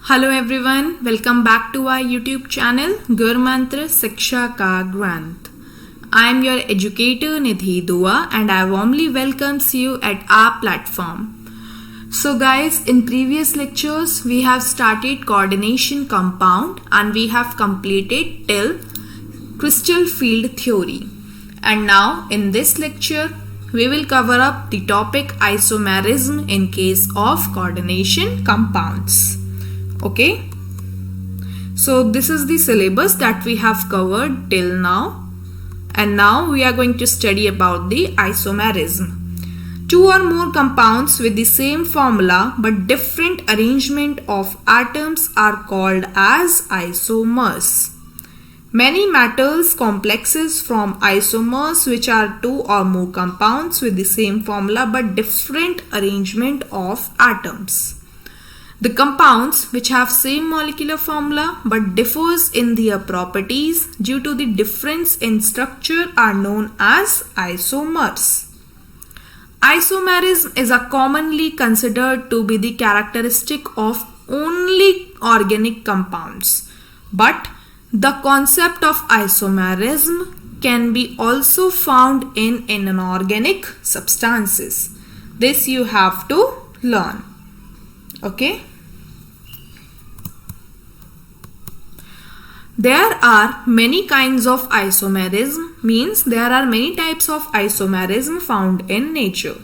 Hello everyone, welcome back to our YouTube channel Gur Mantra Shiksha Ka Granth. I am your educator Nidhi Dua and I warmly welcomes you at our platform. So guys, in previous lectures we have started coordination compound and we have completed till crystal field theory. And now in this lecture we will cover up the topic isomerism in case of coordination compounds. Okay, so this is the syllabus that we have covered till now, and now we are going to study about the isomerism. Two or more compounds with the same formula but different arrangement of atoms are called as isomers. Many metals complexes form isomers, which are two or more compounds with the same formula but different arrangement of atoms. The compounds which have same molecular formula but differs in their properties due to the difference in structure are known as isomers. Isomerism is a commonly considered to be the characteristic of only organic compounds, but the concept of isomerism can be also found in inorganic substances. This you have to learn. Okay. There are many kinds of isomerism, means there are many types of isomerism found in nature.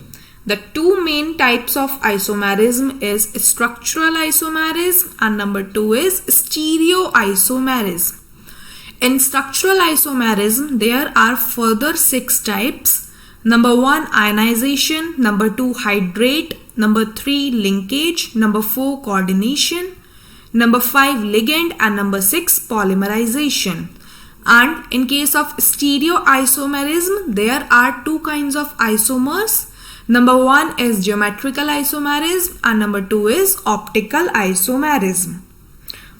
The two main types of isomerism is structural isomerism and number two is stereoisomerism. In structural isomerism, there are further 6 types. Number 1 ionization, number 2 hydrate, number 3 linkage, number 4 coordination, number 5 ligand and number 6 polymerization. And in case of stereoisomerism, there are 2 kinds of isomers. Number 1 is geometrical isomerism and number 2 is optical isomerism.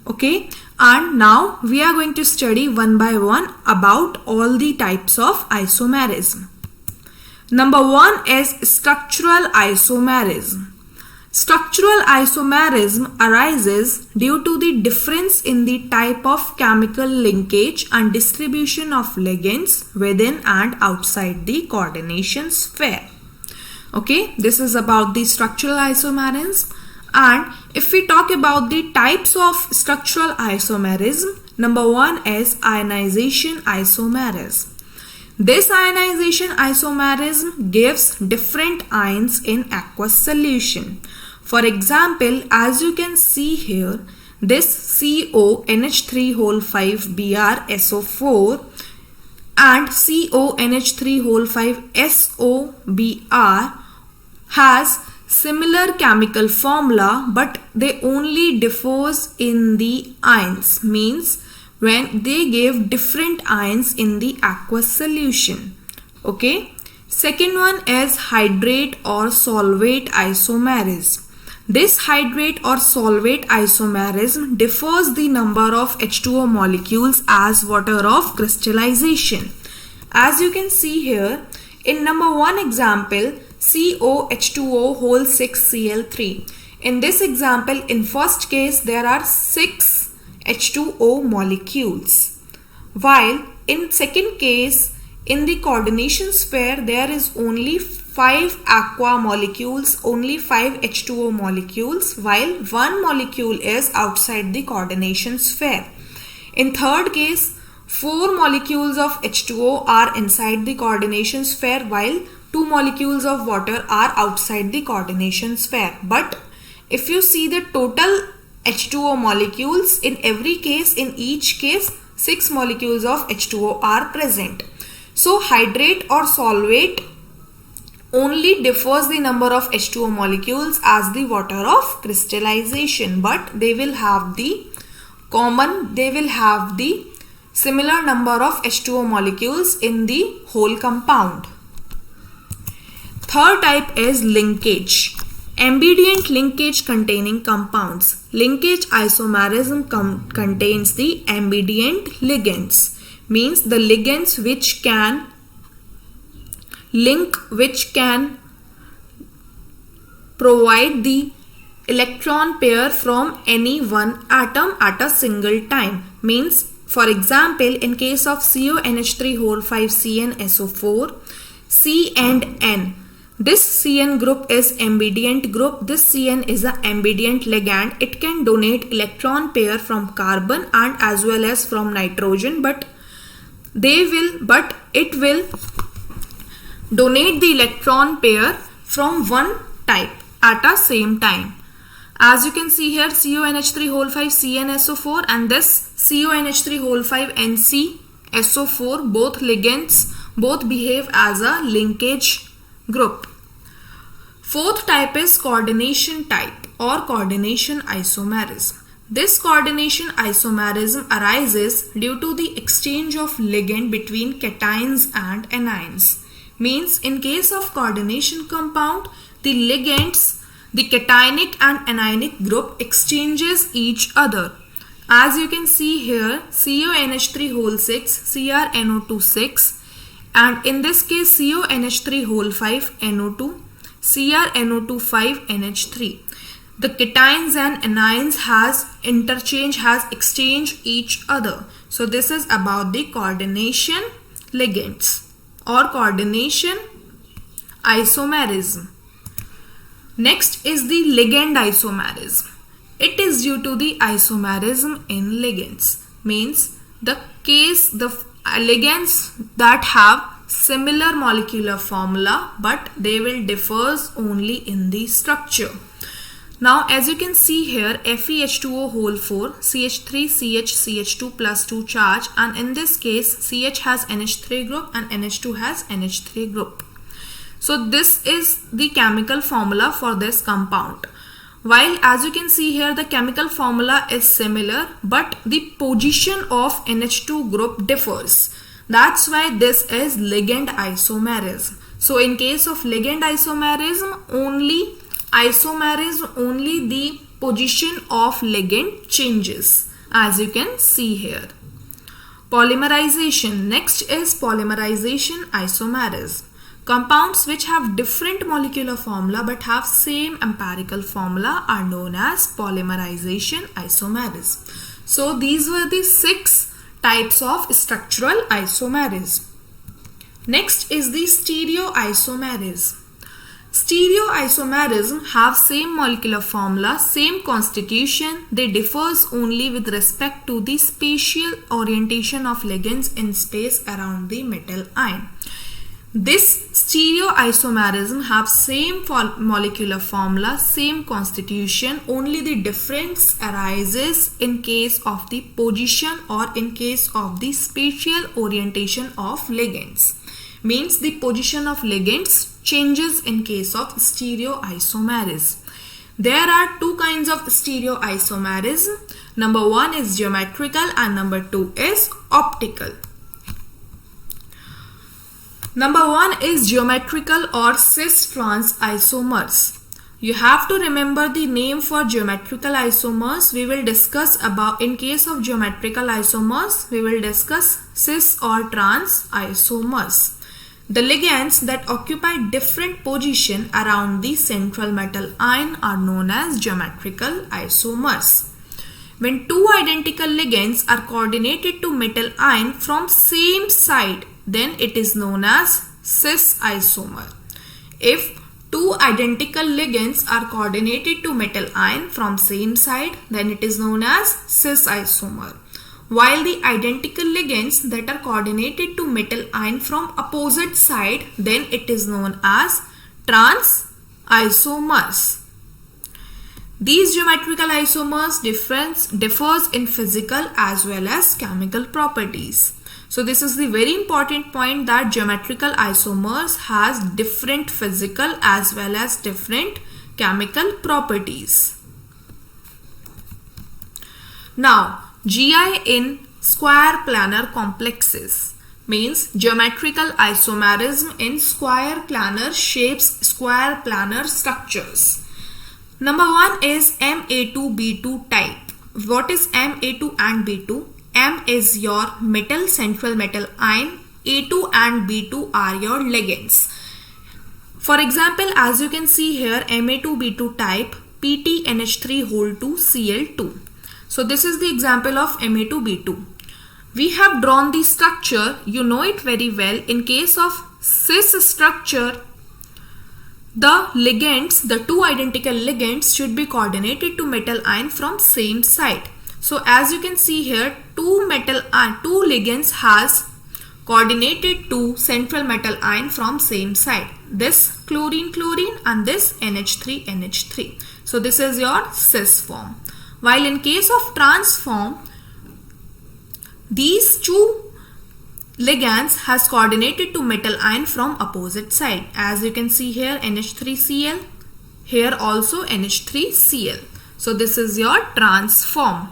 Okay, and now we are going to study one by one about all the types of isomerism. Number 1 is structural isomerism. Structural isomerism arises due to the difference in the type of chemical linkage and distribution of ligands within and outside the coordination sphere. Okay, this is about the structural isomerism. And if we talk about the types of structural isomerism, number 1 is ionization isomerism. This ionization isomerism gives different ions in aqueous solution. For example, as you can see here, this CONH3-5Br-SO4 and CONH3-5SOBr has similar chemical formula, but they only differs in the ions, means when they give different ions in the aqueous solution. Okay. Second one is hydrate or solvate isomerism. This hydrate or solvate isomerism differs the number of H2O molecules as water of crystallization. As you can see here, in number 1 example, COH2O6Cl3. In this example, in first case, there are 6 H2O molecules, while in second case, in the coordination sphere, there is only 5 aqua molecules, only 5 H2O molecules, while 1 molecule is outside the coordination sphere. In third case, 4 molecules of H2O are inside the coordination sphere, while 2 molecules of water are outside the coordination sphere. But if you see the total H2O molecules, in every case, in each case, 6 molecules of H2O are present. So hydrate or solvate only differs the number of H2O molecules as the water of crystallization, but they will have the similar number of H2O molecules in the whole compound. Third type is linkage. Ambidient linkage containing compounds. Linkage isomerism contains the ambidient ligands, means the ligands which can link, which can provide the electron pair from any one atom at a single time. Means, for example, in case of CONH3-5CnSO4, C and N. This Cn group is ambidient group. This Cn is an ambidient ligand. It can donate electron pair from carbon and as well as from nitrogen, but it will donate the electron pair from one type at a same time. As you can see here, CONH3-5CnSO4 and this CONH3-5NCSO4, both ligands, both behave as a linkage group. Fourth type is coordination type or coordination isomerism. This coordination isomerism arises due to the exchange of ligand between cations and anions. Means, in case of coordination compound, the ligands, the cationic and anionic group exchanges each other. As you can see here, CONH3-6, CrNO2-6, and in this case CONH3-5NO2, CrNO2-5NH3. The cations and anions has exchanged each other. So this is about the coordination ligands or coordination isomerism. Next is the ligand isomerism. It is due to the isomerism in ligands. Means, the ligands that have similar molecular formula but they will differ only in the structure. Now, as you can see here, FeH2O4, CH3CH2 plus 2 charge, and in this case CH has NH3 group and NH2 has NH3 group. So this is the chemical formula for this compound. While as you can see here, the chemical formula is similar but the position of NH2 group differs. That's why this is ligand isomerism. So in case of ligand isomerism, only the position of ligand changes, as you can see here. Polymerization. Next is polymerization isomerism. Compounds which have different molecular formula but have same empirical formula are known as polymerization isomerism. So these were the 6 types of structural isomerism. Next is the stereoisomerism. Stereoisomerism have same molecular formula, same constitution. They differs only with respect to the spatial orientation of ligands in space around the metal ion. This stereoisomerism have same molecular formula, same constitution, only the difference arises in case of the position or in case of the spatial orientation of ligands. Means, the position of ligands changes in case of stereoisomerism. There are 2 kinds of stereoisomerism. Number 1 is geometrical and number 2 is optical. Number 1 is geometrical or cis-trans isomers. You have to remember the name for geometrical isomers. We will discuss about, in case of geometrical isomers, we will discuss cis or trans isomers. The ligands that occupy different position around the central metal ion are known as geometrical isomers. When 2 identical ligands are coordinated to metal ion from same side, then it is known as cis isomer. If 2 identical ligands are coordinated to metal ion from same side, then it is known as cis isomer. While the identical ligands that are coordinated to metal ion from opposite side, then it is known as trans isomers. These geometrical isomers differs in physical as well as chemical properties. So this is the very important point, that geometrical isomers has different physical as well as different chemical properties. Now, GI in square planar complexes means geometrical isomerism in square planar shapes, square planar structures. Number 1 is Ma2B2 type. What is Ma2 and B2? M is your central metal ion. A2 and B2 are your ligands. For example, as you can see here, Ma2B2 type, PTNH3(2)Cl2. So this is the example of Ma2B2. We have drawn the structure, you know it very well. In case of cis structure, the ligands, the two identical ligands should be coordinated to metal ion from same side. So as you can see here, two ligands has coordinated to central metal ion from same side. This chlorine and this NH3. So this is your cis form. While in case of trans form, these two ligands has coordinated to metal ion from opposite side. As you can see here, NH3Cl, here also NH3Cl. So this is your trans form.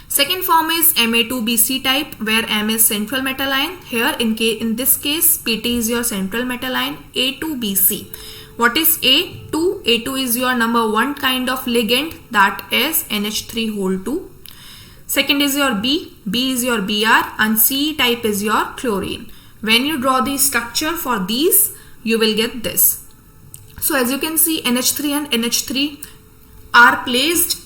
Second form is Ma2BC type, where M is central metal ion. Here in this case, PT is your central metal ion. A2BC. What is A2? A2 is your number 1 kind of ligand, that is NH3(2). Second is your B is your Br, and C type is your chlorine. When you draw the structure for these, you will get this. So as you can see, NH3 and NH3 are placed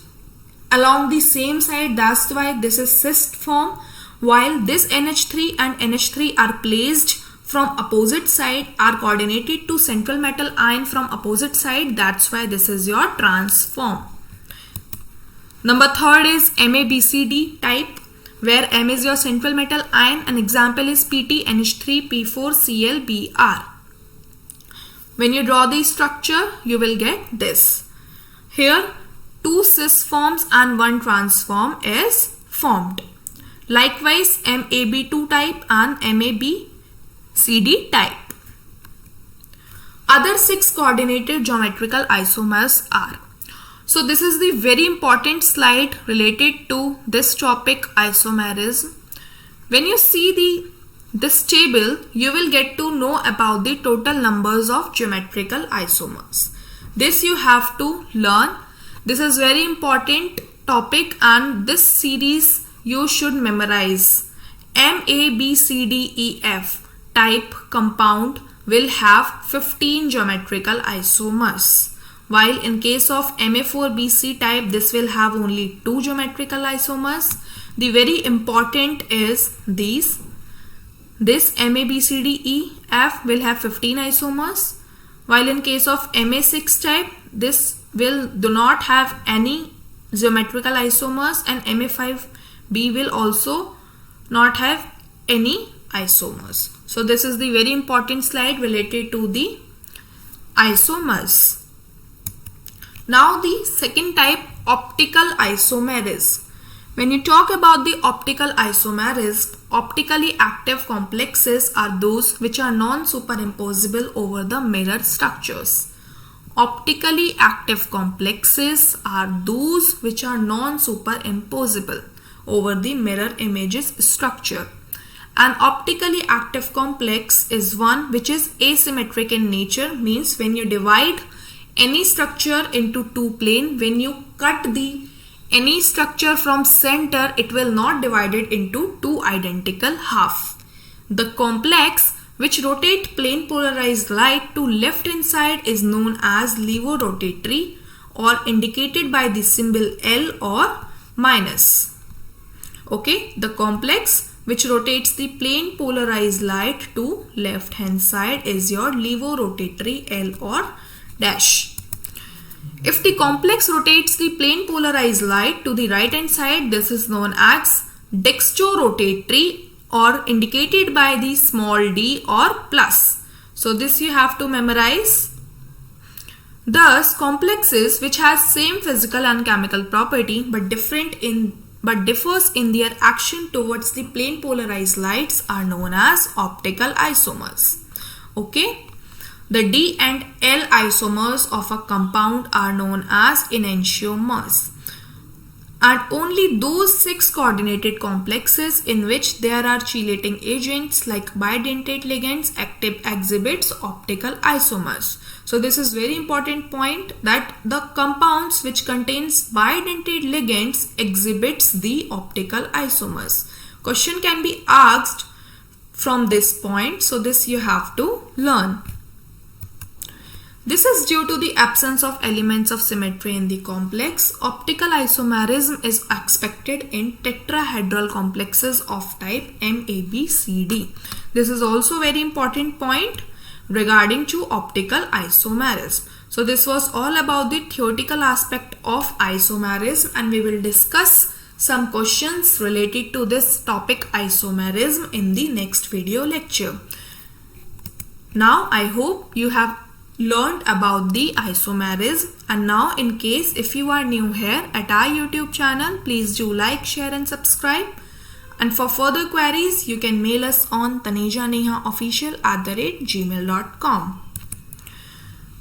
along the same side, that's why this is cis form, while this NH3 and NH3 are placed from opposite side, are coordinated to central metal ion from opposite side, that's why this is your trans form. Number third is MABCD type, where M is your central metal ion. An example is PTNH3P4Cl(Br). When you draw the structure, you will get this. Here, two cis forms and one trans form is formed. Likewise, MAB2 type and MABCD type. Other 6 coordinated geometrical isomers are. So this is the very important slide related to this topic, isomerism. When you see this table, you will get to know about the total numbers of geometrical isomers. This you have to learn. This is very important topic, and this series you should memorize. MABCDEF type compound will have 15 geometrical isomers. While in case of Ma4BC type, this will have only 2 geometrical isomers. The very important is this MABCDEF will have 15 isomers. While in case of Ma6 type, this do not have any geometrical isomers, and Ma5B will also not have any isomers. So this is the very important slide related to the isomers. Now the second type, optical isomerism. When you talk about the optical isomerism, optically active complexes are those which are non-superimposable over the mirror structures. Optically active complexes are those which are non-superimposable over the mirror images structure. An optically active complex is one which is asymmetric in nature, means when you divide any structure into two planes, when you cut any structure from center, it will not divide it into two identical halves. The complex which rotate plane polarized light to left hand side is known as levorotatory, or indicated by the symbol L or minus. Okay, the complex which rotates the plane polarized light to left hand side is your levorotatory, L or dash. If the complex rotates the plane polarized light to the right hand side, this is known as dextrorotatory, or indicated by the small d or plus. So this you have to memorize. Thus, complexes which has same physical and chemical property but differs in their action towards the plane polarized lights are known as optical isomers. Okay. The D and L isomers of a compound are known as enantiomers. And only those 6 coordinated complexes in which there are chelating agents like bidentate ligands exhibits optical isomers. So this is very important point, that the compounds which contains bidentate ligands exhibits the optical isomers. Question can be asked from this point, so this you have to learn. This is due to the absence of elements of symmetry in the complex. Optical isomerism is expected in tetrahedral complexes of type MABCD. This is also very important point regarding to optical isomerism. So this was all about the theoretical aspect of isomerism, and we will discuss some questions related to this topic isomerism in the next video lecture. Now I hope you have learned about the isomerism, and now in case if you are new here at our YouTube channel, please do like, share and subscribe. And for further queries, you can mail us on tanejanehaofficial@gmail.com.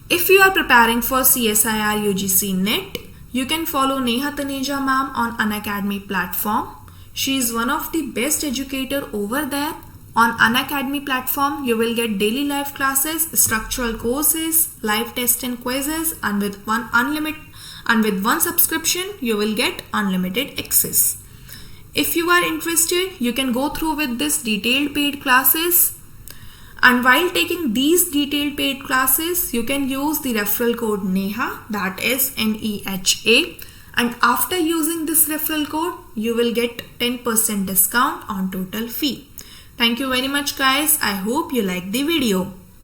If you are preparing for CSIR UGC NET, you can follow Neha Taneja ma'am on Unacademy platform. She is one of the best educator over there. On Unacademy platform, you will get daily live classes, structural courses, live tests and quizzes, and with one subscription, you will get unlimited access. If you are interested, you can go through with this detailed paid classes. And while taking these detailed paid classes, you can use the referral code NEHA, that is NEHA. And after using this referral code, you will get 10% discount on total fee. Thank you very much guys. I hope you liked the video.